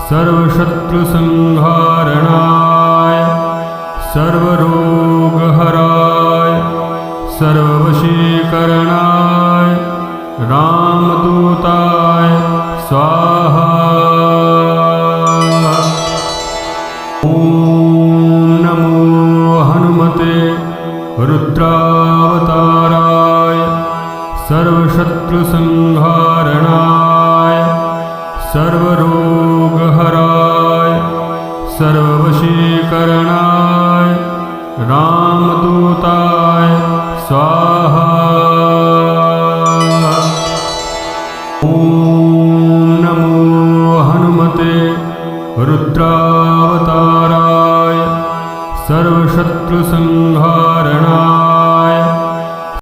सर्वशत्रुसंहारणाय सर्वरोगहराय सर्ववशीकरणाय रामदूताय स्वाहा। ॐ नमो हनुमते रुद्रावताराय सर्वशत्रुसंहारणाय सर्वरोगहराय सर्ववशीकरणाय रामदूताय स्वाहा।